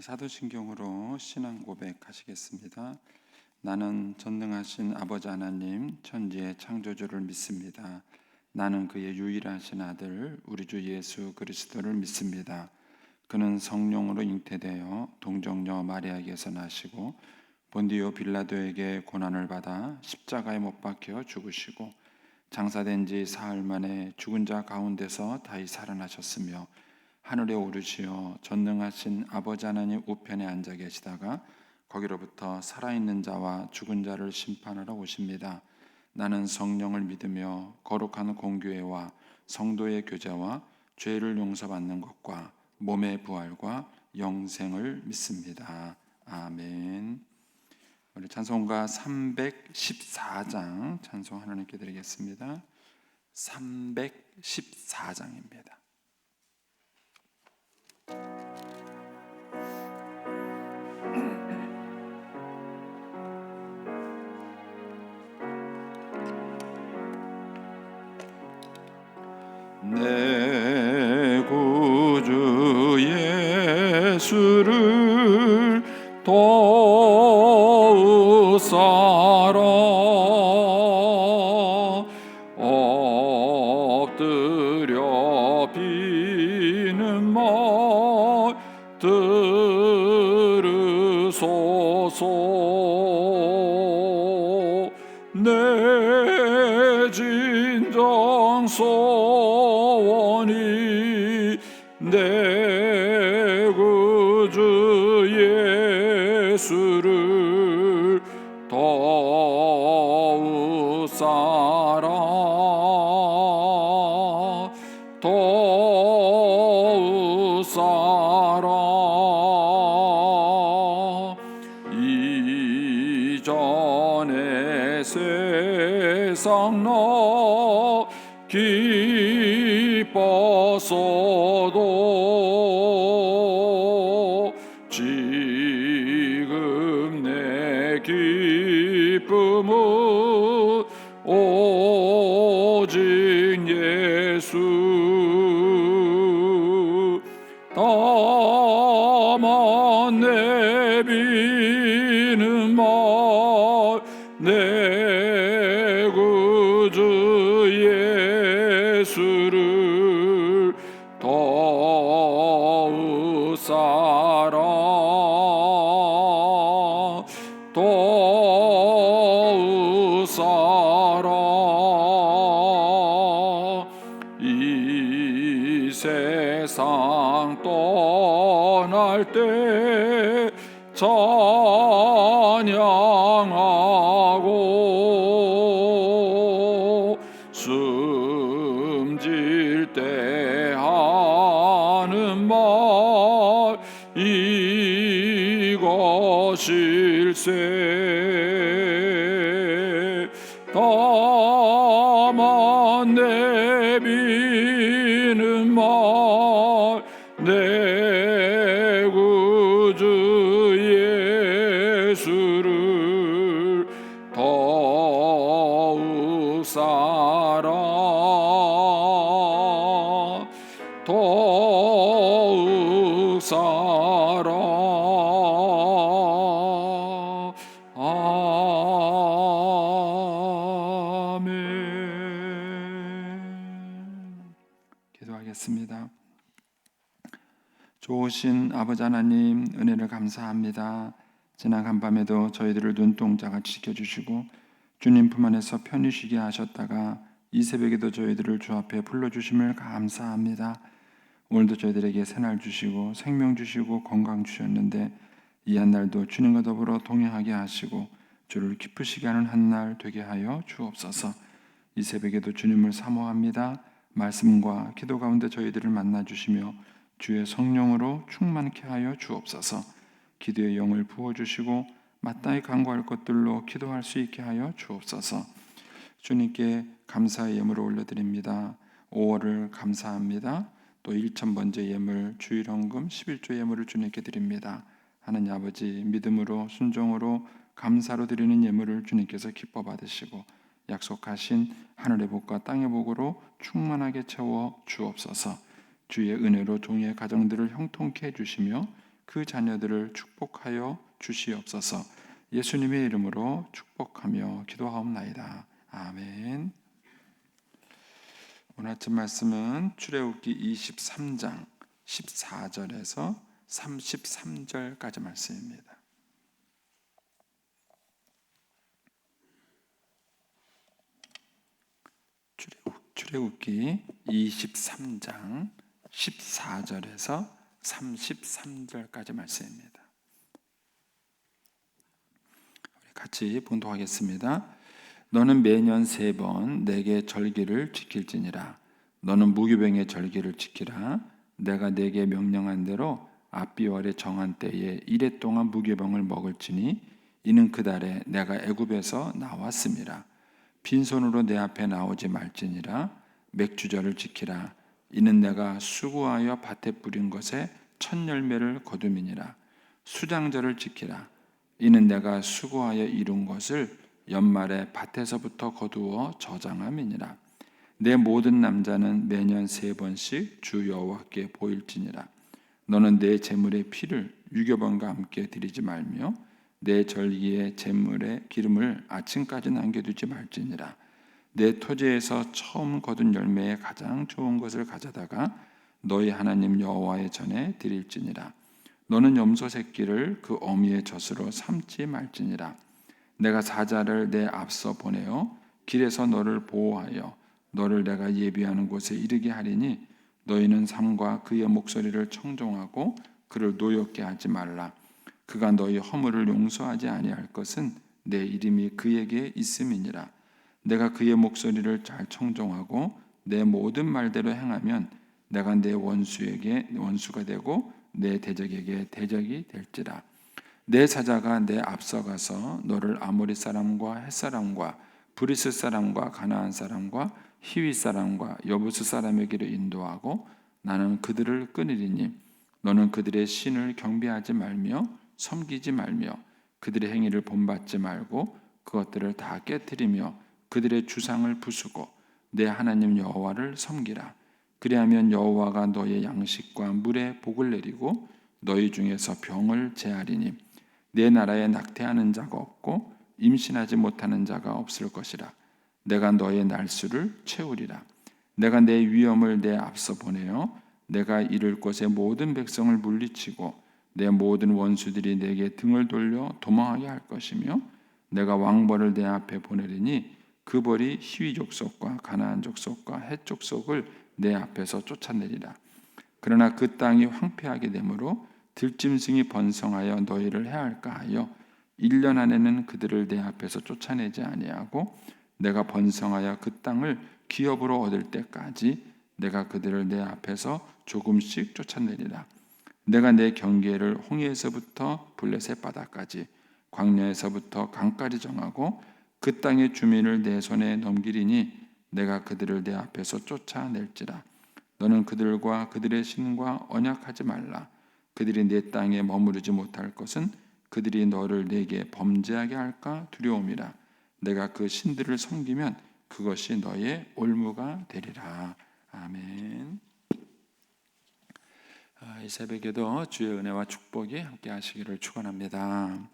사도신경으로 신앙 고백하시겠습니다. 나는 전능하신 아버지 하나님 천지의 창조주를 믿습니다. 나는 그의 유일하신 아들 우리 주 예수 그리스도를 믿습니다. 그는 성령으로 잉태되어 동정녀 마리아에게서 나시고 본디오 빌라도에게 고난을 받아 십자가에 못 박혀 죽으시고 장사된 지 사흘 만에 죽은 자 가운데서 다시 살아나셨으며 하늘에 오르시어 전능하신 아버지 하나님 우편에 앉아 계시다가 거기로부터 살아있는 자와 죽은 자를 심판하러 오십니다. 나는 성령을 믿으며 거룩한 공교회와 성도의 교제와 죄를 용서받는 것과 몸의 부활과 영생을 믿습니다. 아멘. 우리 찬송가 314장 찬송 하나님께 드리겠습니다. 314장입니다. 내 구주 예수를 도우사라 엎드려 비는 말 들으소서 내 진정 소원이 내 구주 예수를 도우사라 이전에 세상 나 기뻤어도 지금 내 기쁨은 오직 예수 다만 내비는 말 내 구주 예수를 도우사라 이 세상 떠날 때 찬양하고 숨질 때 하는 말 이것일세 다만 내비는 말 내 구주 예수를 도우사라 도우사라 아멘. 기도하겠습니다. 좋으신 아버지 하나님 은혜를 감사합니다. 지난 한밤에도 저희들을 눈동자같이 지켜주시고 주님 품 안에서 편히 쉬게 하셨다가 이 새벽에도 저희들을 주 앞에 불러주심을 감사합니다. 오늘도 저희들에게 새날 주시고 생명 주시고 건강 주셨는데 이 한날도 주님과 더불어 동행하게 하시고 주를 기쁘시게 하는 한날 되게 하여 주옵소서. 이 새벽에도 주님을 사모합니다. 말씀과 기도 가운데 저희들을 만나주시며 주의 성령으로 충만케 하여 주옵소서. 기도의 영을 부어주시고 마땅히 간구할 것들로 기도할 수 있게 하여 주옵소서. 주님께 감사의 예물을 올려드립니다. 5월을 감사합니다. 또 1,000번째 예물 주일헌금 11조 예물을 주님께 드립니다. 하나님 아버지 믿음으로 순종으로 감사로 드리는 예물을 주님께서 기뻐 받으시고 약속하신 하늘의 복과 땅의 복으로 충만하게 채워 주옵소서. 주의 은혜로 종의 가정들을 형통케 해주시며 그 자녀들을 축복하여 주시옵소서. 예수님의 이름으로 축복하며 기도하옵나이다. 아멘. 오늘 아침 말씀은 출애굽기 23장 14절에서 33절까지 말씀입니다. 출애굽기 23장 14절에서 33절까지 말씀입니다. 우리 같이 봉독하겠습니다. 너는 매년 3번 내게 절기를 지킬지니라. 너는 무교병의 절기를 지키라. 내가 내게 명령한 대로 압비월에 정한 때에 이레 동안 무교병을 먹을지니 이는 그 달에 내가 애굽에서 나왔음이라. 빈손으로 내 앞에 나오지 말지니라. 맥주절을 지키라. 이는 내가 수고하여 밭에 뿌린 것에 첫 열매를 거둠이니라. 수장절을 지키라. 이는 내가 수고하여 이룬 것을 연말에 밭에서부터 거두어 저장함이니라. 내 모든 남자는 매년 3번씩 주 여호와께 보일지니라. 너는 내 제물의 피를 유교번과 함께 드리지 말며 내 절기의 제물의 기름을 아침까지 남겨두지 말지니라. 내 토지에서 처음 거둔 열매의 가장 좋은 것을 가져다가 너희 하나님 여호와의 전에 드릴지니라. 너는 염소 새끼를 그 어미의 젖으로 삼지 말지니라. 내가 사자를 내 앞서 보내어 길에서 너를 보호하여 너를 내가 예비하는 곳에 이르게 하리니 너희는 삼과 그의 목소리를 청종하고 그를 노엽게 하지 말라. 그가 너희 허물을 용서하지 아니할 것은 내 이름이 그에게 있음이니라. 내가 그의 목소리를 잘 청종하고 내 모든 말대로 행하면 내가 내 원수에게 원수가 되고 내 대적에게 대적이 될지라. 내 사자가 내 앞서가서 너를 아모리 사람과 헷 사람과 브리스 사람과 가나안 사람과 히위 사람과 여부스 사람에게로 인도하고 나는 그들을 끊으리니 너는 그들의 신을 경배하지 말며 섬기지 말며 그들의 행위를 본받지 말고 그것들을 다 깨뜨리며 그들의 주상을 부수고 내 하나님 여호와를 섬기라. 그리하면 여호와가 너의 양식과 물에 복을 내리고 너희 중에서 병을 제하리니 내 나라에 낙태하는 자가 없고 임신하지 못하는 자가 없을 것이라. 내가 너의 날수를 채우리라. 내가 내 위엄을 내 앞서 보내어 내가 이를 곳의 모든 백성을 물리치고 내 모든 원수들이 내게 등을 돌려 도망하게 할 것이며 내가 왕벌을 내 앞에 보내리니 그 벌이 히위 족속과 가나안 족속과 헷 족속을 내 앞에서 쫓아내리라. 그러나 그 땅이 황폐하게 되므로 들짐승이 번성하여 너희를 해할까 하여 1년 안에는 그들을 내 앞에서 쫓아내지 아니하고 내가 번성하여 그 땅을 기업으로 얻을 때까지 내가 그들을 내 앞에서 조금씩 쫓아내리라. 내가 내 경계를 홍해에서부터 블레셋 바다까지 광야에서부터 강까지 정하고 그 땅의 주민을 내 손에 넘기리니 내가 그들을 내 앞에서 쫓아낼지라. 너는 그들과 그들의 신과 언약하지 말라. 그들이 내 땅에 머무르지 못할 것은 그들이 너를 내게 범죄하게 할까 두려움이라. 내가 그 신들을 섬기면 그것이 너의 올무가 되리라. 아멘. 이 새벽에도 주의 은혜와 축복이 함께 하시기를 축원합니다.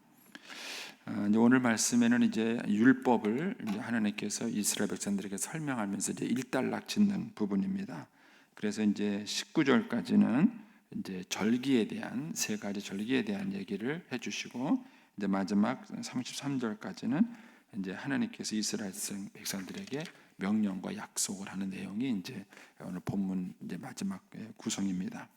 오늘 말씀에는 이제 율법을 하나님께서 이스라엘 백성들에게 설명하면서 이제 일단락 짓는 부분입니다. 그래서 이제 19절까지는 이제 절기에 대한 세 가지 절기에 대한 얘기를 해주시고 이제 마지막 33절까지는 이제 하나님께서 이스라엘 백성들에게 명령과 약속을 하는 내용이 이제 오늘 본문 이제 마지막 구성입니다.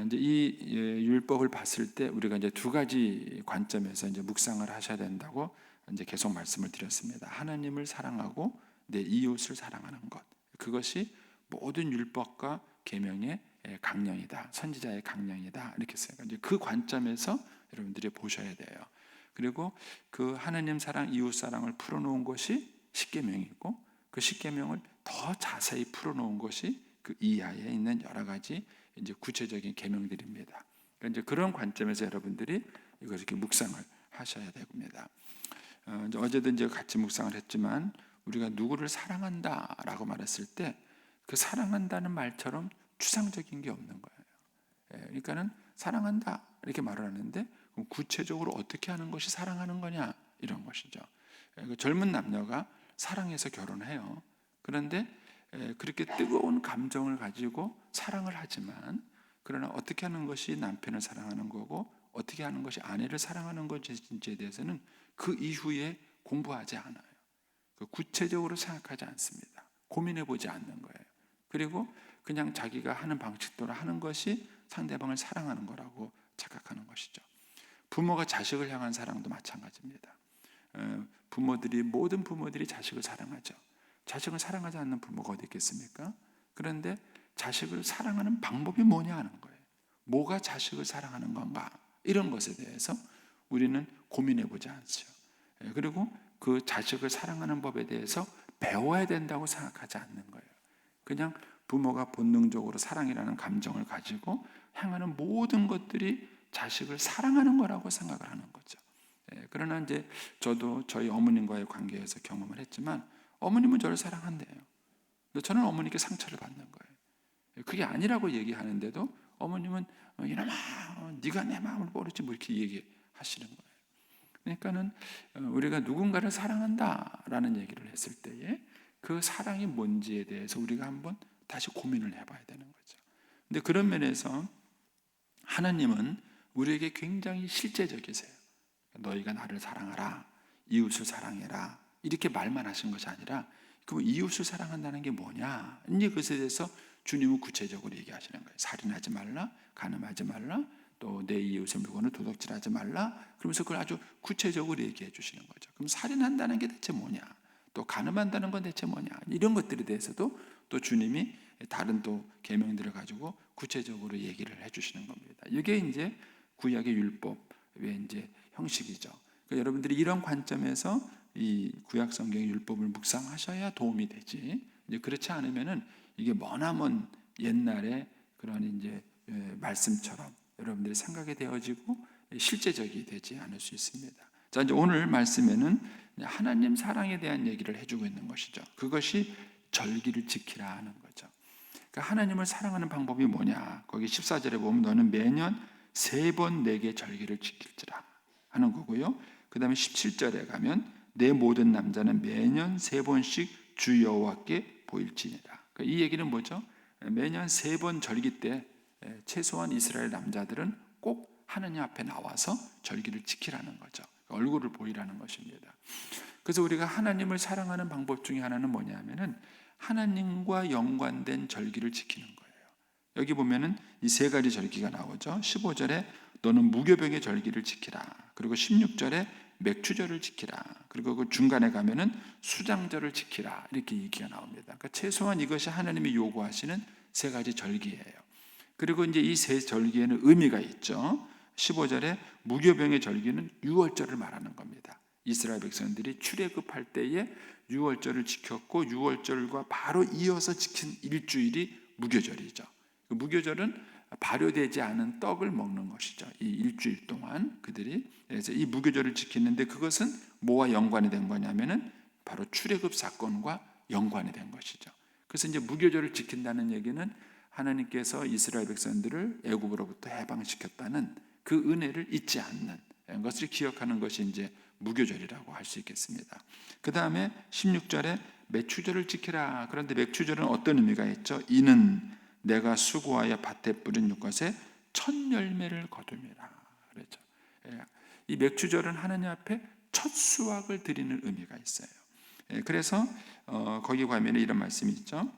이제 이 율법을 봤을 때 우리가 이제 두 가지 관점에서 이제 묵상을 하셔야 된다고 이제 계속 말씀을 드렸습니다. 하나님을 사랑하고 내 이웃을 사랑하는 것, 그것이 모든 율법과 계명의 강령이다, 선지자의 강령이다 이렇게 써요. 이제 그 관점에서 여러분들이 보셔야 돼요. 그리고 그 하나님 사랑, 이웃 사랑을 풀어놓은 것이 십계명이고 그 십계명을 더 자세히 풀어놓은 것이 그 이하에 있는 여러 가지 이제 구체적인 계명들입니다. 그러니까 이제 그런 관점에서 여러분들이 이것을 이렇게 묵상을 하셔야 됩니다. 어제도 이제 같이 묵상을 했지만 우리가 누구를 사랑한다라고 말했을 때 그 사랑한다는 말처럼 추상적인 게 없는 거예요. 그러니까는 사랑한다 이렇게 말을 하는데 그럼 구체적으로 어떻게 하는 것이 사랑하는 거냐 이런 것이죠. 젊은 남녀가 사랑해서 결혼해요. 그런데 그렇게 뜨거운 감정을 가지고 사랑을 하지만 그러나 어떻게 하는 것이 남편을 사랑하는 거고 어떻게 하는 것이 아내를 사랑하는 것인지에 대해서는 그 이후에 공부하지 않아요. 구체적으로 생각하지 않습니다. 고민해 보지 않는 거예요. 그리고 그냥 자기가 하는 방식대로 하는 것이 상대방을 사랑하는 거라고 착각하는 것이죠. 부모가 자식을 향한 사랑도 마찬가지입니다. 모든 부모들이 자식을 사랑하죠. 자식을 사랑하지 않는 부모가 어디 있겠습니까? 그런데 자식을 사랑하는 방법이 뭐냐 하는 거예요. 뭐가 자식을 사랑하는 건가? 이런 것에 대해서 우리는 고민해 보지 않죠. 그리고 그 자식을 사랑하는 법에 대해서 배워야 된다고 생각하지 않는 거예요. 그냥 부모가 본능적으로 사랑이라는 감정을 가지고 행하는 모든 것들이 자식을 사랑하는 거라고 생각을 하는 거죠. 그러나 이제 저도 저희 어머님과의 관계에서 경험을 했지만 어머님은 저를 사랑한대요. 근데 저는 어머니께 상처를 받는 거예요. 그게 아니라고 얘기하는데도 어머님은 이놈아 네가 내 마음을 모르지 뭐 이렇게 얘기하시는 거예요. 그러니까는 우리가 누군가를 사랑한다라는 얘기를 했을 때에 그 사랑이 뭔지에 대해서 우리가 한번 다시 고민을 해봐야 되는 거죠. 근데 그런 면에서 하나님은 우리에게 굉장히 실제적이세요. 너희가 나를 사랑하라, 이웃을 사랑해라 이렇게 말만 하신 것이 아니라 그럼 이웃을 사랑한다는 게 뭐냐? 이제 그것에 대해서 주님은 구체적으로 얘기하시는 거예요. 살인하지 말라, 간음하지 말라, 또 내 이웃의 물건을 도둑질하지 말라. 그러면서 그걸 아주 구체적으로 얘기해 주시는 거죠. 그럼 살인한다는 게 대체 뭐냐? 또 간음한다는 건 대체 뭐냐? 이런 것들에 대해서도 또 주님이 다른 또 계명들을 가지고 구체적으로 얘기를 해주시는 겁니다. 이게 이제 구약의 율법의 이제 형식이죠. 그러니까 여러분들이 이런 관점에서 이 구약 성경의 율법을 묵상하셔야 도움이 되지. 이제 그렇지 않으면은 이게 머나먼 옛날에 그런 이제 말씀처럼 여러분들이 생각이 되어지고 실제적이 되지 않을 수 있습니다. 자, 이제 오늘 말씀에는 하나님 사랑에 대한 얘기를 해주고 있는 것이죠. 그것이 절기를 지키라 하는 거죠. 그러니까 하나님을 사랑하는 방법이 뭐냐? 거기 14절에 보면 너는 매년 3번 내게 절기를 지킬지라 하는 거고요. 그 다음에 17절에 가면 내 모든 남자는 매년 3번씩 주 여호와께 보일지니라. 그러니까 이 얘기는 뭐죠? 매년 3번 절기 때 최소한 이스라엘 남자들은 꼭 하나님 앞에 나와서 절기를 지키라는 거죠. 얼굴을 보이라는 것입니다. 그래서 우리가 하나님을 사랑하는 방법 중에 하나는 뭐냐면은 하나님과 연관된 절기를 지키는 거예요. 여기 보면은 이 3가지 절기가 나오죠. 15절에 너는 무교병의 절기를 지키라. 그리고 16절에 맥추절을 지키라. 그리고 그 중간에 가면은 수장절을 지키라. 이렇게 얘기가 나옵니다. 그러니까 최소한 이것이 하나님이 요구하시는 3가지 절기예요. 그리고 이제 이 3 절기에는 의미가 있죠. 15절에 무교병의 절기는 유월절을 말하는 겁니다. 이스라엘 백성들이 출애굽할 때에 유월절을 지켰고 유월절과 바로 이어서 지킨 일주일이 무교절이죠. 무교절은 발효되지 않은 떡을 먹는 것이죠. 이 일주일 동안 그들이 그래서 이 무교절을 지키는데 그것은 뭐와 연관이 된 거냐면은 바로 출애굽 사건과 연관이 된 것이죠. 그래서 이제 무교절을 지킨다는 얘기는 하나님께서 이스라엘 백성들을 애굽으로부터 해방시켰다는 그 은혜를 잊지 않는 것을 기억하는 것이 이제 무교절이라고 할 수 있겠습니다. 그 다음에 16절에 맥추절을 지키라. 그런데 맥추절은 어떤 의미가 있죠? 이는 내가 수고하여 밭에 뿌린 것에 첫 열매를 거둠이라. 그렇죠. 이 맥추절은 하나님 앞에 첫 수확을 드리는 의미가 있어요. 그래서 거기 가면 이런 말씀이 있죠.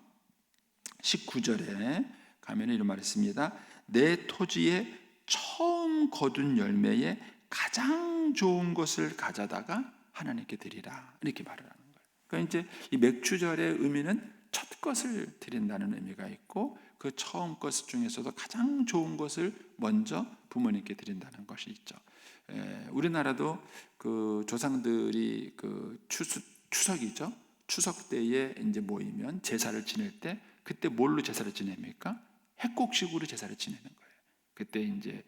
19절에 가면 이런 말이 있습니다. 내 토지에 처음 거둔 열매에 가장 좋은 것을 가져다가 하나님께 드리라. 이렇게 말을 하는 거예요. 그러니까 이제 이 맥추절의 의미는 첫 것을 드린다는 의미가 있고 그 처음 것 중에서도 가장 좋은 것을 먼저 부모님께 드린다는 것이 있죠. 우리나라도 그 조상들이 그 추석이죠. 추석 때에 이제 모이면 제사를 지낼 때 그때 뭘로 제사를 지냅니까? 핵곡식으로 제사를 지내는 거예요. 그때 이제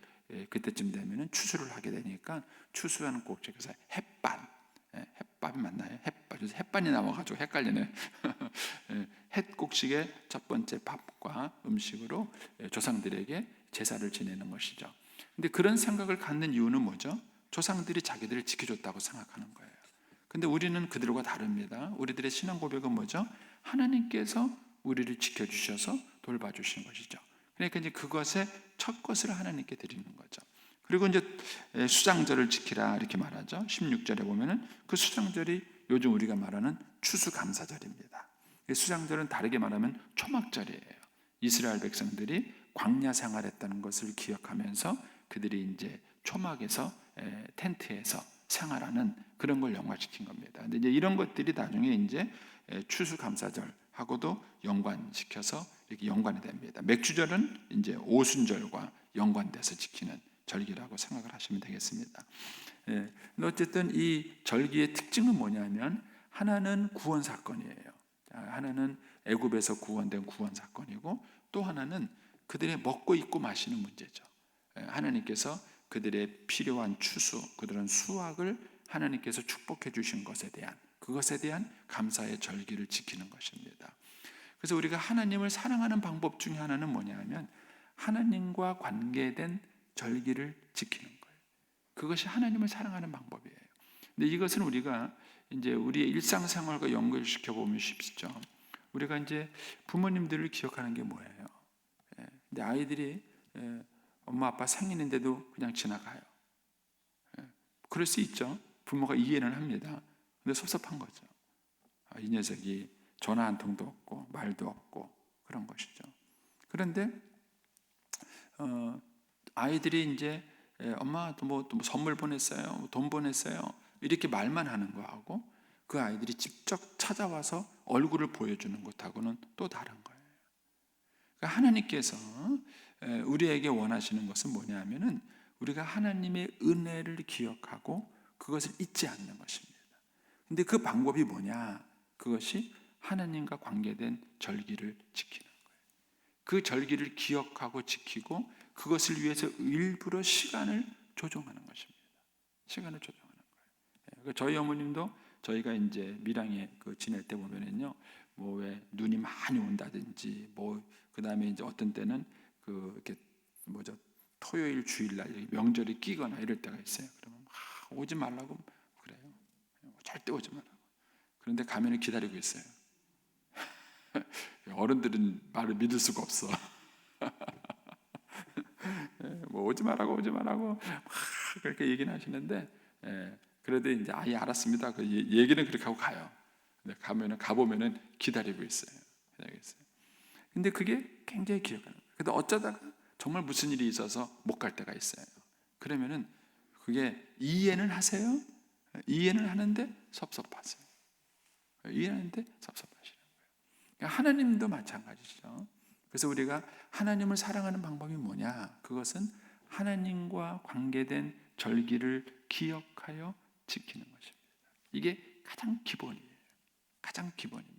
그때쯤 되면은 추수를 하게 되니까 추수하는 곡식에서 햇밥이 맞나요? 햇반이 나와가지고 헷갈리네. 햇곡식의 첫 번째 밥과 음식으로 조상들에게 제사를 지내는 것이죠. 근데 그런 생각을 갖는 이유는 뭐죠? 조상들이 자기들을 지켜줬다고 생각하는 거예요. 근데 우리는 그들과 다릅니다. 우리들의 신앙 고백은 뭐죠? 하나님께서 우리를 지켜주셔서 돌봐주신 것이죠. 그러니까 이제 그것의 첫 것을 하나님께 드리는 거죠. 그리고 이제 수장절을 지키라 이렇게 말하죠. 16절에 보면은 그 수장절이 요즘 우리가 말하는 추수감사절입니다. 수장절은 다르게 말하면 초막절이에요. 이스라엘 백성들이 광야 생활했다는 것을 기억하면서 그들이 이제 초막에서 텐트에서 생활하는 그런 걸 연관시킨 겁니다. 근데 이제 이런 것들이 나중에 이제 추수감사절하고도 연관시켜서 이렇게 연관이 됩니다. 맥주절은 이제 오순절과 연관돼서 지키는 절기라고 생각을 하시면 되겠습니다. 근데 어쨌든 이 절기의 특징은 뭐냐면 하나는 구원 사건이에요. 하나는 애굽에서 구원된 구원 사건이고 또 하나는 그들의 먹고 입고 마시는 문제죠. 하나님께서 그들의 필요한 추수, 그들은 수확을 하나님께서 축복해 주신 것에 대한 그것에 대한 감사의 절기를 지키는 것입니다. 그래서 우리가 하나님을 사랑하는 방법 중에 하나는 뭐냐면 하나님과 관계된 절기를 지키는 거예요. 그것이 하나님을 사랑하는 방법이에요. 근데 이것은 우리가 이제 우리의 일상생활과 연결시켜 보면 쉽죠. 우리가 이제 부모님들을 기억하는 게 뭐예요? 근데 아이들이 엄마 아빠 생일인데도 그냥 지나가요. 그럴 수 있죠. 부모가 이해는 합니다. 근데 섭섭한 거죠. 이 녀석이 전화 한 통도 없고 말도 없고 그런 것이죠. 그런데 아이들이 이제 엄마 또 선물 보냈어요, 돈 보냈어요 이렇게 말만 하는 거하고 그 아이들이 직접 찾아와서 얼굴을 보여주는 것하고는 또 다른 거예요. 그러니까 하나님께서 우리에게 원하시는 것은 뭐냐면은 우리가 하나님의 은혜를 기억하고 그것을 잊지 않는 것입니다. 근데 그 방법이 뭐냐? 그것이 하나님과 관계된 절기를 지키는 거예요. 그 절기를 기억하고 지키고 그것을 위해서 일부러 시간을 조정하는 것입니다. 시간을 조정하는 거예요. 저희 어머님도 저희가 이제 밀양에 지낼 때 보면은요, 뭐 왜 눈이 많이 온다든지, 뭐 그다음에 이제 어떤 때는 이렇게 뭐죠 토요일 주일날 명절이 끼거나 이럴 때가 있어요. 그러면 오지 말라고 그래요. 절대 오지 말라고. 그런데 가면은 기다리고 있어요. 어른들은 말을 믿을 수가 없어. 뭐 오지 말라고 막 그렇게 얘기는 하시는데, 그래도 이제 아예 알았습니다. 그 얘기는 그렇게 하고 가요. 근데 가보면은 기다리고 있어요. 근데 그게 굉장히 기억하는 거예요. 근데 어쩌다가 정말 무슨 일이 있어서 못 갈 때가 있어요. 그러면은 그게 이해는 하세요. 이해는 하는데 섭섭하세요. 이해하는데 섭섭하시는 거예요. 그러니까 하나님도 마찬가지죠. 그래서 우리가 하나님을 사랑하는 방법이 뭐냐? 그것은 하나님과 관계된 절기를 기억하여 지키는 것입니다. 이게 가장 기본이에요. 가장 기본입니다.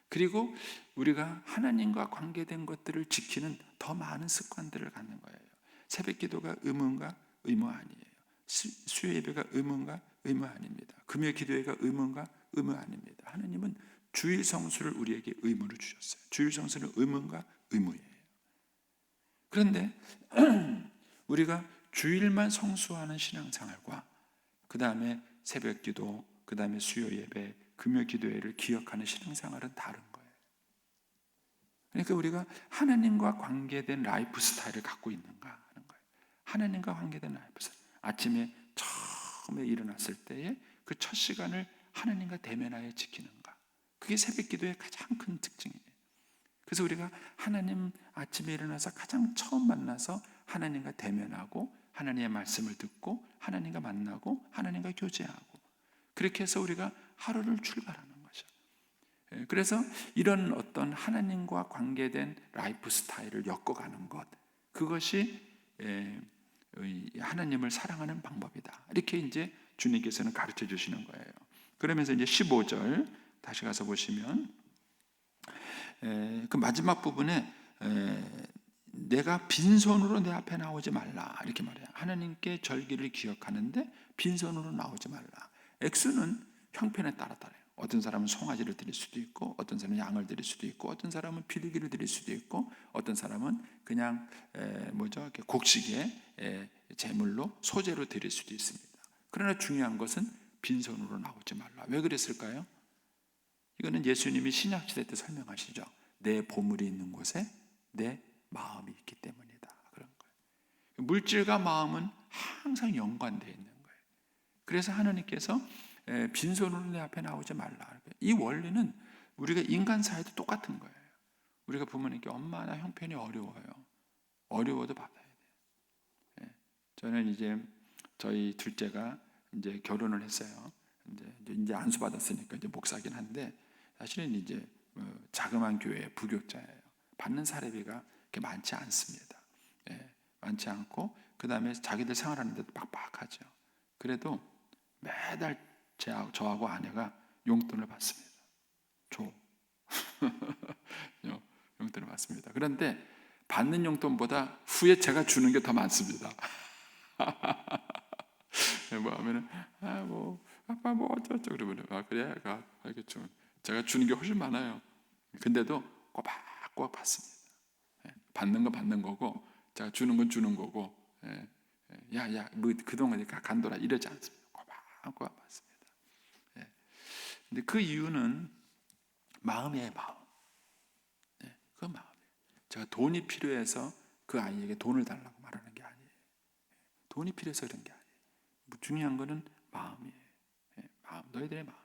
그리고 우리가 하나님과 관계된 것들을 지키는 더 많은 습관들을 갖는 거예요. 새벽 기도가 의무인가? 의무 아니에요. 수요 예배가 의무인가? 의무 아닙니다. 금요 기도회가 의무인가? 의무 아닙니다. 하나님은 주일 성수를 우리에게 의무로 주셨어요. 주일 성수는 의무인가? 의무예요. 그런데 우리가 주일만 성수하는 신앙생활과 그 다음에 새벽 기도, 그 다음에 수요 예배, 금요 기도회를 기억하는 신앙생활은 다른 거예요. 그러니까 우리가 하나님과 관계된 라이프 스타일을 갖고 있는가 하는 거예요. 하나님과 관계된 라이프 스타일. 아침에 처음에 일어났을 때에 그 첫 시간을 하나님과 대면하여 지키는가. 그게 새벽 기도의 가장 큰 특징이에요. 그래서 우리가 하나님 아침에 일어나서 가장 처음 만나서 하나님과 대면하고 하나님의 말씀을 듣고 하나님과 만나고 하나님과 교제하고 그렇게 해서 우리가 하루를 출발하는 거죠. 그래서 이런 어떤 하나님과 관계된 라이프 스타일을 엮어가는 것, 그것이 하나님을 사랑하는 방법이다. 이렇게 이제 주님께서는 가르쳐 주시는 거예요. 그러면서 이제 15절 다시 가서 보시면 그 마지막 부분에 내가 빈손으로 내 앞에 나오지 말라 이렇게 말해요. 하나님께 절기를 기억하는데 빈손으로 나오지 말라. 액수는 형편에 따라 달라요. 어떤 사람은 송아지를 드릴 수도 있고, 어떤 사람은 양을 드릴 수도 있고, 어떤 사람은 비둘기를 드릴 수도 있고, 어떤 사람은 그냥 이렇게 곡식에 제물로 소재로 드릴 수도 있습니다. 그러나 중요한 것은 빈손으로 나오지 말라. 왜 그랬을까요? 이거는 예수님이 신약시대 때 설명하시죠. 내 보물이 있는 곳에 내 마음이 있기 때문이다. 그런 거예요. 물질과 마음은 항상 연관되어 있는 거예요. 그래서 하나님께서 빈손으로 내 앞에 나오지 말라. 이 원리는 우리가 인간 사회도 똑같은 거예요. 우리가 부모님께 엄마 나 형편이 어려워요. 어려워도 받아야 돼요. 저는 이제 저희 둘째가 이제 결혼을 했어요. 이제 안수 받았으니까 이제 목사긴 한데 사실은 이제 자그마한 교회 부교자예요. 받는 사례비가 그렇게 많지 않습니다. 많지 않고 그 다음에 자기들 생활하는데도 빡빡하죠. 그래도 매달 저하고 아내가 용돈을 받습니다. 용돈을 받습니다. 그런데 받는 용돈보다 후에 제가 주는 게 더 많습니다. 뭐 하면은 아빠 뭐 어쩌고 그러면 그래 알겠죠. 제가 주는 게 훨씬 많아요. 근데도 꼬박꼬박 받습니다. 받는 건 받는 거고 제가 주는 건 주는 거고 야야 뭐 그동안 간도라 이러지 않습니다. 꼬박꼬박 받습니다. 근데 그 이유는 마음이에요. 마음. 그 마음이에요. 제가 돈이 필요해서 그 아이에게 돈을 달라고 말하는 게 아니에요. 돈이 필요해서 그런 게 아니에요. 중요한 거는 마음이에요. 마음, 너희들의 마음.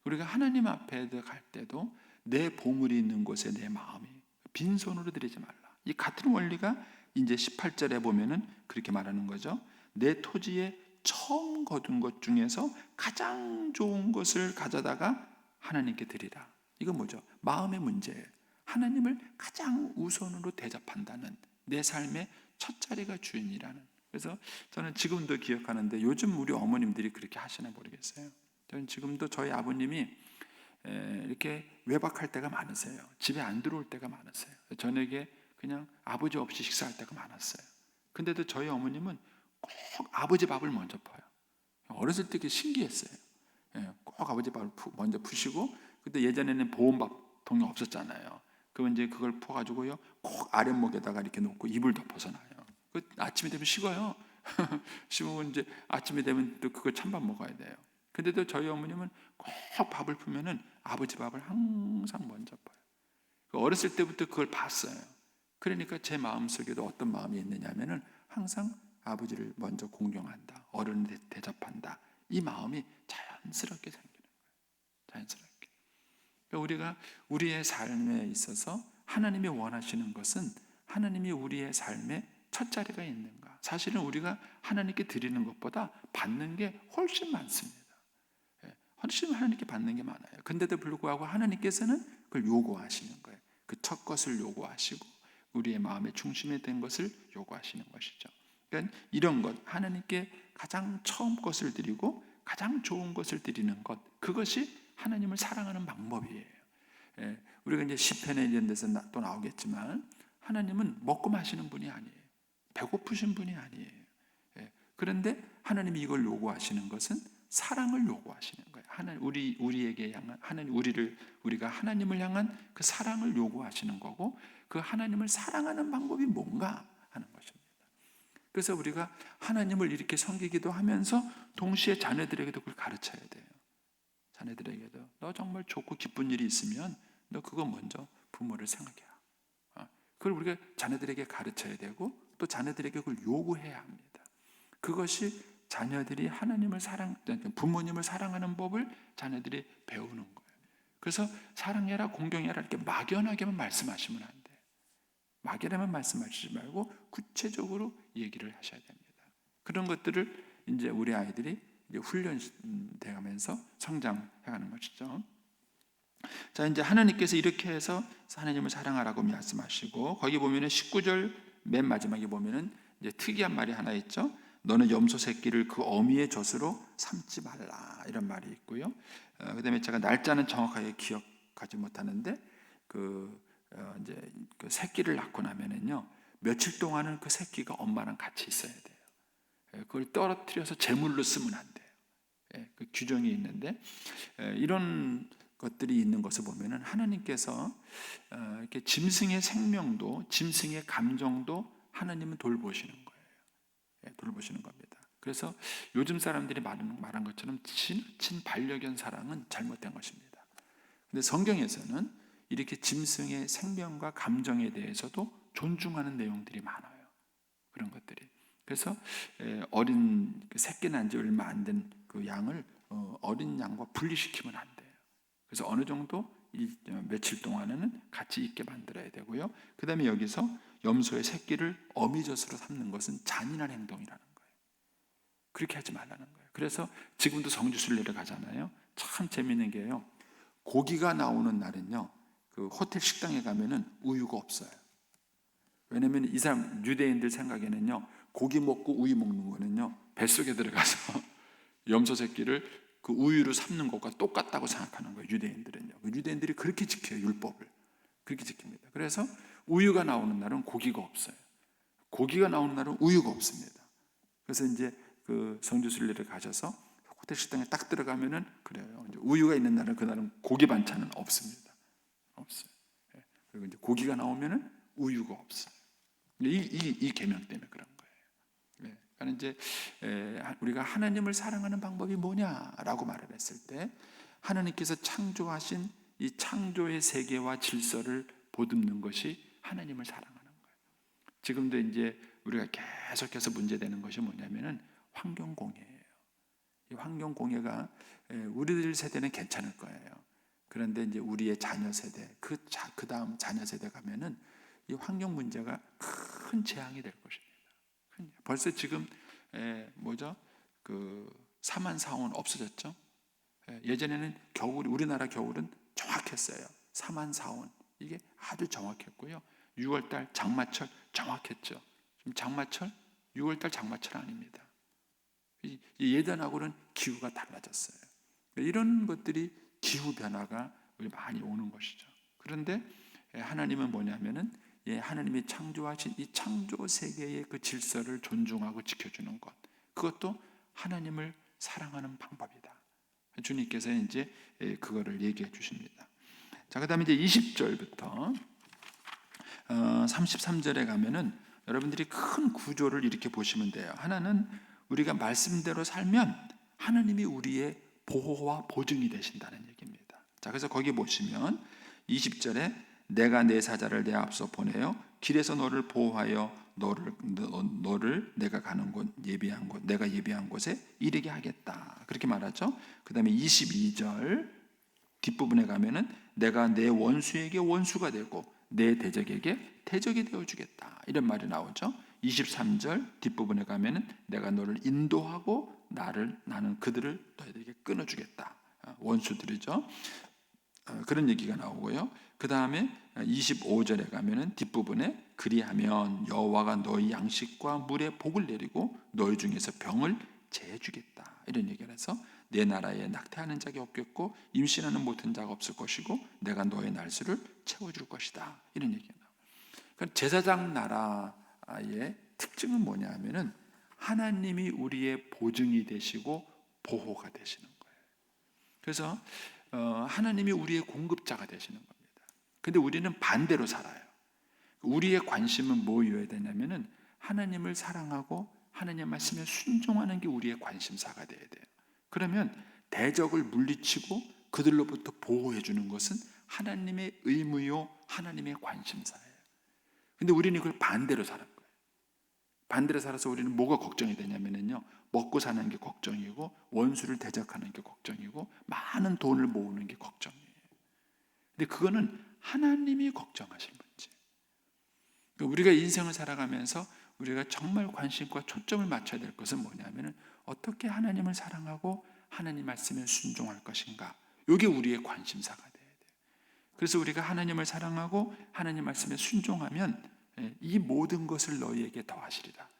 우리가 하나님 앞에 갈 때도 내 보물이 있는 곳에 내 마음이 빈손으로 드리지 말라. 이 같은 원리가 이제 18절에 보면은 그렇게 말하는 거죠. 내 토지에 처음 거둔 것 중에서 가장 좋은 것을 가져다가 하나님께 드리라. 이건 뭐죠? 마음의 문제예요. 하나님을 가장 우선으로 대접한다는 내 삶의 첫 자리가 주인이라는. 그래서 저는 지금도 기억하는데 요즘 우리 어머님들이 그렇게 하시나 모르겠어요. 저는 지금도 저희 아버님이 이렇게 외박할 때가 많으세요. 집에 안 들어올 때가 많으세요. 저녁에 그냥 아버지 없이 식사할 때가 많았어요. 근데도 저희 어머님은 꼭 아버지 밥을 먼저 퍼요. 어렸을 때 그게 신기했어요. 꼭 아버지 밥을 먼저 푸시고, 그때 예전에는 보온밥통이 없었잖아요. 그럼 이제 그걸 퍼가지고요, 꼭 아랫목에다가 이렇게 놓고 이불 덮어서 놔요. 그 아침이 되면 식어요. 식으면 이제 아침이 되면 또 그걸 찬밥 먹어야 돼요. 근데도 저희 어머님은 꼭 밥을 푸면은 아버지 밥을 항상 먼저 퍼요. 어렸을 때부터 그걸 봤어요. 그러니까 제 마음속에도 어떤 마음이 있느냐면은 항상 아버지를 먼저 공경한다, 어른을 대접한다. 이 마음이 자연스럽게 생기는 거예요. 자연스럽게. 그러니까 우리가 우리의 삶에 있어서 하나님이 원하시는 것은 하나님이 우리의 삶에 첫 자리가 있는가? 사실은 우리가 하나님께 드리는 것보다 받는 게 훨씬 많습니다. 훨씬 하나님께 받는 게 많아요. 근데도 불구하고 하나님께서는 그걸 요구하시는 거예요. 그 첫 것을 요구하시고 우리의 마음의 중심에 된 것을 요구하시는 것이죠. 그러니까 이런 것, 하나님께 가장 처음 것을 드리고 가장 좋은 것을 드리는 것, 그것이 하나님을 사랑하는 방법이에요. 우리가 이제 시편에 이런 데서 또 나오겠지만 하나님은 먹고 마시는 분이 아니에요. 배고프신 분이 아니에요. 그런데 하나님이 이걸 요구하시는 것은 사랑을 요구하시는 거예요. 우리에게 향한 우리가 하나님을 향한 그 사랑을 요구하시는 거고, 그 하나님을 사랑하는 방법이 뭔가 하는 것입니다. 그래서 우리가 하나님을 이렇게 섬기기도 하면서 동시에 자녀들에게도 그걸 가르쳐야 돼요. 자녀들에게도 너 정말 좋고 기쁜 일이 있으면 너 그거 먼저 부모를 생각해. 그걸 우리가 자녀들에게 가르쳐야 되고 또 자녀들에게 그걸 요구해야 합니다. 그것이 자녀들이 부모님을 사랑하는 법을 자녀들이 배우는 거예요. 그래서 사랑해라, 공경해라 이렇게 막연하게만 말씀하시면 안 돼요. 막연하게만 말씀하시지 말고 구체적으로 얘기를 하셔야 됩니다. 그런 것들을 이제 우리 아이들이 이제 훈련되면서 성장해가는 것이죠. 자, 이제 하나님께서 이렇게 해서 하나님을 사랑하라고 말씀하시고, 거기 보면은 19절 맨 마지막에 보면은 이제 특이한 말이 하나 있죠. 너는 염소 새끼를 그 어미의 젖으로 삼지 말라, 이런 말이 있고요. 그다음에 제가 날짜는 정확하게 기억하지 못하는데 이제 그 새끼를 낳고 나면은요 며칠 동안은 그 새끼가 엄마랑 같이 있어야 돼요. 그걸 떨어뜨려서 제물로 쓰면 안 돼요. 그 규정이 있는데 이런 것들이 있는 것을 보면은 하나님께서 이렇게 짐승의 생명도, 짐승의 감정도 하나님은 돌보시는 거예요. 돌보시는 겁니다. 그래서 요즘 사람들이 말한 것처럼 지나친 반려견 사랑은 잘못된 것입니다. 근데 성경에서는 이렇게 짐승의 생명과 감정에 대해서도 존중하는 내용들이 많아요. 그런 것들이. 그래서 어린 새끼 난 지 얼마 안 된 그 양을 어린 양과 분리시키면 안 돼요. 그래서 어느 정도 며칠 동안에는 같이 있게 만들어야 되고요. 그 다음에 여기서 염소의 새끼를 어미젖으로 삼는 것은 잔인한 행동이라는 거예요. 그렇게 하지 말라는 거예요. 그래서 지금도 성지순례를 가잖아요. 참 재미있는 게요. 고기가 나오는 날은요, 그 호텔 식당에 가면은 우유가 없어요. 왜냐하면 이 사람 유대인들 생각에는요, 고기 먹고 우유 먹는 거는요, 뱃속에 들어가서 염소 새끼를 그 우유로 삶는 것과 똑같다고 생각하는 거예요. 유대인들은요. 유대인들이 그렇게 지켜요. 율법을 그렇게 지킵니다. 그래서 우유가 나오는 날은 고기가 없어요. 고기가 나오는 날은 우유가 없습니다. 그래서 이제 그 성지순례를 가셔서 호텔 식당에 딱 들어가면은 그래요. 이제 우유가 있는 날은 그날은 고기 반찬은 없습니다. 없어요. 그리고 이제 고기가 나오면은 우유가 없어요. 이 계명 때문에 그런 거예요. 그러니까 이제 우리가 하나님을 사랑하는 방법이 뭐냐라고 말을 했을 때 하나님께서 창조하신 이 창조의 세계와 질서를 보듬는 것이 하나님을 사랑하는 거예요. 지금도 이제 우리가 계속해서 문제되는 것이 뭐냐면은 환경 공해예요. 이 환경 공해가 우리들 세대는 괜찮을 거예요. 그런데 이제 우리의 자녀 세대, 그 다음 자녀 세대 가면은 이 환경 문제가 큰 재앙이 될 것입니다. 벌써 지금 그 사만사온 없어졌죠. 예전에는 우리나라 겨울은 정확했어요. 사만사온 이게 아주 정확했고요. 6월달 장마철 정확했죠. 지금 장마철 6월달 장마철 아닙니다. 예전하고는 기후가 달라졌어요. 이런 것들이 기후 변화가 많이 오는 것이죠. 그런데 하나님은 뭐냐면은 하나님이 창조하신 이 창조 세계의 그 질서를 존중하고 지켜주는 것, 그것도 하나님을 사랑하는 방법이다. 주님께서 이제 그거를 얘기해 주십니다. 자, 그다음에 이제 20절부터 33절에 가면은 여러분들이 큰 구조를 이렇게 보시면 돼요. 하나는 우리가 말씀대로 살면 하나님이 우리의 보호와 보증이 되신다는 얘기입니다. 자, 그래서 거기 보시면 20절에 내가 내 사자를 내 앞서 보내어 길에서 너를 보호하여 너를 내가 가는 곳 예비한 곳 내가 예비한 곳에 이르게 하겠다. 그렇게 말하죠. 그다음에 22절 뒷부분에 가면은 내가 내 원수에게 원수가 되고 내 대적에게 대적이 되어 주겠다. 이런 말이 나오죠. 23절 뒷부분에 가면은 내가 너를 인도하고 나는 그들을 너희들에게 끊어 주겠다. 원수들이죠. 그런 얘기가 나오고요. 그 다음에 25절에 가면은 뒷부분에 그리하면 여호와가 너희 양식과 물에 복을 내리고 너희 중에서 병을 제해주겠다. 이런 얘기를 해서 내 나라에 낙태하는 자가 없겠고 임신하는 못한 자가 없을 것이고 내가 너의 날수를 채워줄 것이다. 이런 얘기가 나와요. 그러니까 제사장 나라의 특징은 뭐냐 하면은 하나님이 우리의 보증이 되시고 보호가 되시는 거예요. 그래서 하나님이 우리의 공급자가 되시는 겁니다. 근데 우리는 반대로 살아요. 우리의 관심은 뭐여야 되냐면은 하나님을 사랑하고 하나님 말씀에 순종하는 게 우리의 관심사가 돼야 돼요. 그러면 대적을 물리치고 그들로부터 보호해 주는 것은 하나님의 의무요, 하나님의 관심사예요. 근데 우리는 이걸 반대로 살은 거예요. 반대로 살아서 우리는 뭐가 걱정이 되냐면요, 먹고 사는 게 걱정이고 원수를 대적하는 게 걱정이고 많은 돈을 모으는 게 걱정이에요. 근데 그거는 하나님이 걱정하실 문제. 그러니까 우리가 인생을 살아가면서 우리가 정말 관심과 초점을 맞춰야 될 것은 뭐냐면은 어떻게 하나님을 사랑하고 하나님 말씀에 순종할 것인가. 이게 우리의 관심사가 돼야 돼요. 그래서 우리가 하나님을 사랑하고 하나님 말씀에 순종하면 이 모든 것을 너희에게 더하시리라.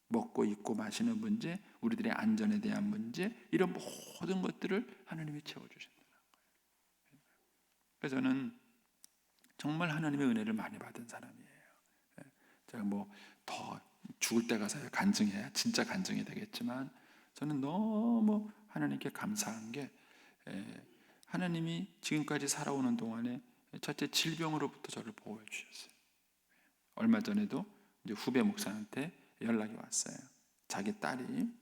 먹고 입고 마시는 문제, 우리들의 안전에 대한 문제, 이런 모든 것들을 하나님이 채워주신다는 거예요. 그래서 저는 정말 하나님의 은혜를 많이 받은 사람이에요. 제가 더 죽을 때 가서 간증해야 진짜 간증이 되겠지만 저는 너무 하나님께 감사한 게 하나님이 지금까지 살아오는 동안에 첫째 질병으로부터 저를 보호해 주셨어요. 얼마 전에도 이제 후배 목사한테 연락이 왔어요. 자기 딸이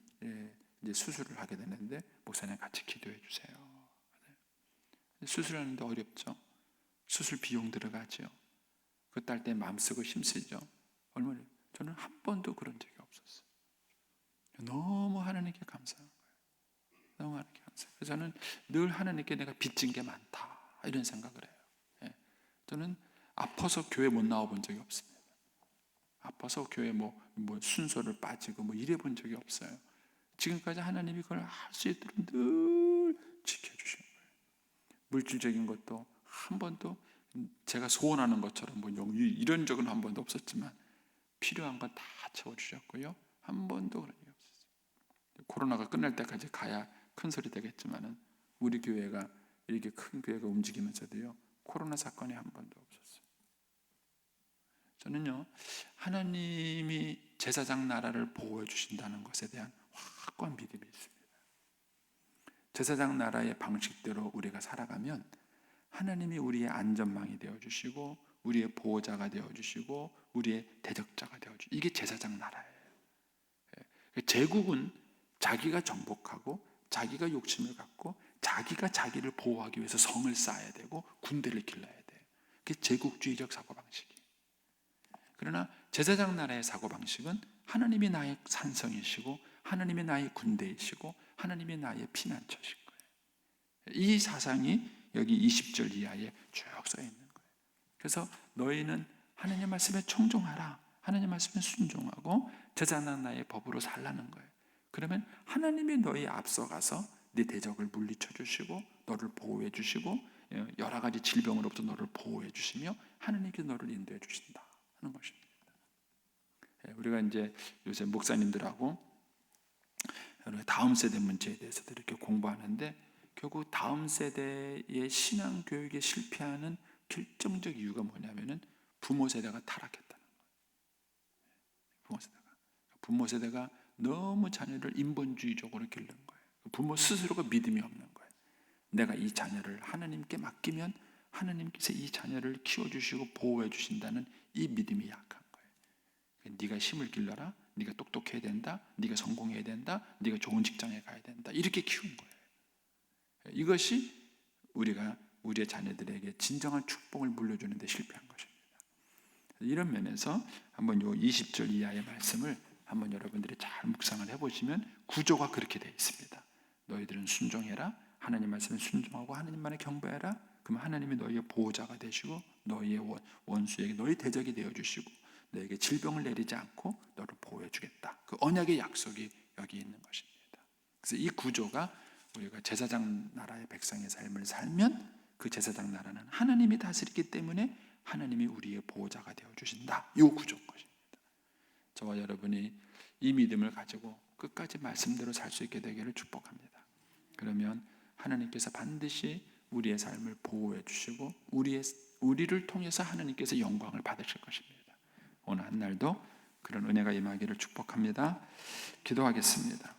이제 수술을 하게 되는데 목사님 같이 기도해 주세요. 수술하는데 어렵죠. 수술 비용 들어가죠. 그 딸 때 마음 쓰고 힘쓰죠. 얼마나 저는 한 번도 그런 적이 없었어요. 너무 하나님께 감사한 거예요. 너무 하나님께 감사해요. 그래서 저는 늘 하나님께 내가 빚진 게 많다 이런 생각을 해요. 예. 저는 아파서 교회 못 나와 본 적이 없습니다. 아파서 교회 뭐 순서를 빠지고 뭐 이래 본 적이 없어요. 지금까지 하나님이 그걸 할 수 있도록 늘 지켜주신 거예요. 물질적인 것도 한 번도 제가 소원하는 것처럼 뭐 이런 적은 한 번도 없었지만 필요한 건 다 채워주셨고요. 한 번도 그런 적이 없었어요. 코로나가 끝날 때까지 가야 큰 소리 되겠지만은 우리 교회가 이렇게 큰 교회가 움직이면서도요 코로나 사건이 한 번도 없었어요. 저는요 하나님이 제사장 나라를 보호해 주신다는 것에 대한 확고한 믿음이 있습니다. 제사장 나라의 방식대로 우리가 살아가면 하나님이 우리의 안전망이 되어주시고 우리의 보호자가 되어주시고 우리의 대적자가 되어주시고 이게 제사장 나라예요. 제국은 자기가 정복하고 자기가 욕심을 갖고 자기가 자기를 보호하기 위해서 성을 쌓아야 되고 군대를 길러야 돼요. 그게 제국주의적 사고방식이에요. 그러나 제사장 나라의 사고방식은 하나님이 나의 산성이시고 하나님이 나의 군대이시고 하나님이 나의 피난처신 거예요. 이 사상이 여기 20절 이하에 쭉 써 있는 거예요. 그래서 너희는 하나님 말씀에 청종하라. 하나님 말씀에 순종하고 제사장 나라의 법으로 살라는 거예요. 그러면 하나님이 너희 앞서가서 네 대적을 물리쳐 주시고 너를 보호해 주시고 여러 가지 질병으로부터 너를 보호해 주시며 하나님께서 너를 인도해 주신다 하는 것입니다. 우리가 이제 요새 목사님들하고 다음 세대 문제에 대해서도 이렇게 공부하는데 결국 다음 세대의 신앙 교육에 실패하는 결정적 이유가 뭐냐면은 부모 세대가 타락했다는 거예요. 부모 세대가 너무 자녀를 인본주의적으로 기른 거예요. 부모 스스로가 믿음이 없는 거예요. 내가 이 자녀를 하나님께 맡기면 하나님께서 이 자녀를 키워주시고 보호해 주신다는 이 믿음이 약한 거예요. 네가 힘을 길러라. 네가 똑똑해야 된다. 네가 성공해야 된다. 네가 좋은 직장에 가야 된다. 이렇게 키운 거예요. 이것이 우리가 우리의 자녀들에게 진정한 축복을 물려주는 데 실패한 것입니다. 이런 면에서 한번 요 20절 이하의 말씀을 한번 여러분들이 잘 묵상을 해보시면 구조가 그렇게 되어 있습니다. 너희들은 순종해라. 하나님 말씀에 순종하고 하나님만에 경배해라. 그럼 하나님이 너희의 보호자가 되시고 너희의 원수에게 너희 대적이 되어주시고 너에게 질병을 내리지 않고 너를 보호해 주겠다. 그 언약의 약속이 여기 있는 것입니다. 그래서 이 구조가 우리가 제사장 나라의 백성의 삶을 살면 그 제사장 나라는 하나님이 다스리기 때문에 하나님이 우리의 보호자가 되어주신다. 이 구조인 것입니다. 저와 여러분이 이 믿음을 가지고 끝까지 말씀대로 살 수 있게 되기를 축복합니다. 그러면 하나님께서 반드시 우리의 삶을 보호해 주시고 우리를 통해서 하나님께서 영광을 받으실 것입니다. 오늘 한 날도 그런 은혜가 임하기를 축복합니다. 기도하겠습니다.